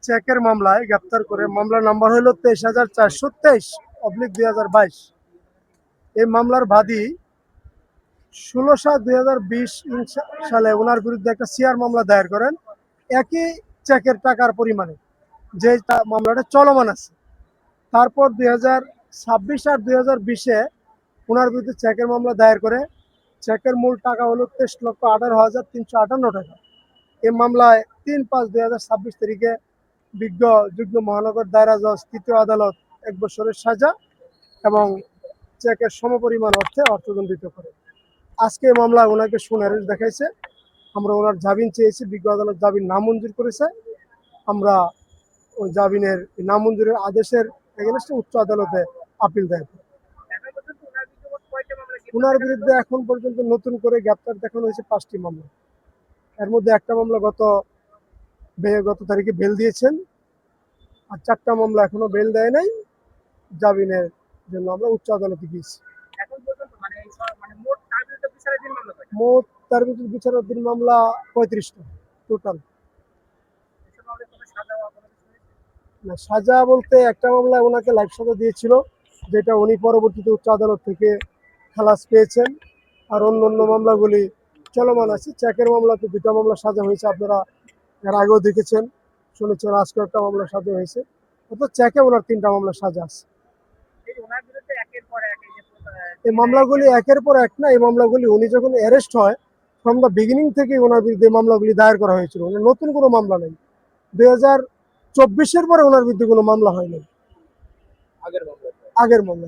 চেকের মামলায় গ্রেপ্তার করে। মামলার নাম্বার হলো 23,423/2022। এই মামলার বাদী 16/7/2020 সালে ওনার বিরুদ্ধে একটা সিআর মামলা দায়ের করেন একই চেকের টাকার পরিমাণে, যে মামলাটা চলমান আছে। তারপর 2026 আর 2020-এ ওনার বিরুদ্ধে চেকের মামলা দায়ের করে। চেকের মূল টাকা হলো 23,18,358 টাকা। এই মামলায় 3/5/2026 তারিখে বিজ্ঞ যুগ্ম মহানগর দায়রা জজ তৃতীয় আদালত 1 বছরের সাজা এবং চেকের সমপরিমাণ অর্থে অর্থদণ্ডিত করে। আজকে এই মামলা ওনাকে শুনানি দেখাইছে। আমরা ওনার জামিন চেয়েছি, বিজ্ঞ আদালত জামিন নামঞ্জুর করেছে। আমরা ওই জামিনের নামঞ্জুরের আদেশের এগেইনস্টে উচ্চ আদালতে আপিল দায়ের করি। ওনার বিরুদ্ধে এখন পর্যন্ত নতুন করে গ্রেপ্তার দেখানো হয়েছে 5টি মামলা। এর মধ্যে একটা মামলা গত তারিখে বেল দিয়েছেন, আর 4টা মামলা এখনো বেল দেয় নাই। জামিনের জন্য আমরা উচ্চ আদালতে গিয়েছি। মোট তার বিরুদ্ধে বিচারাধীন মামলা 35টা টোটাল। না, সাজা বলতে একটা মামলায় ওনাকে লাইফ সাজা দিয়েছিল, যেটা উনি পরবর্তীতে উচ্চ আদালত থেকে খালাস পেয়েছেন। আর অন্য মামলাগুলি চলমান আছে। চেকের মামলাতে 2টা মামলা সাজা হয়েছে, আপনারা এর আগেও দেখেছেন, শুনেছেন। আজকে একটা মামলা সাজা হয়েছে। অর্থাৎ চেকে ওনার 3টা মামলা সাজা আছে। এই মামলাগুলি একের পর এক না, এই মামলাগুলি উনি যখন অ্যারেস্ট হয় ফ্রম দ্য বিগিনিং থেকে ওনার বিরুদ্ধে মামলাগুলি দায়ের করা হয়েছিল। নতুন কোনো মামলা নেই। 2024-এর পরে ওনার বিরুদ্ধে কোনো মামলা হয়নি। আগের মামলা।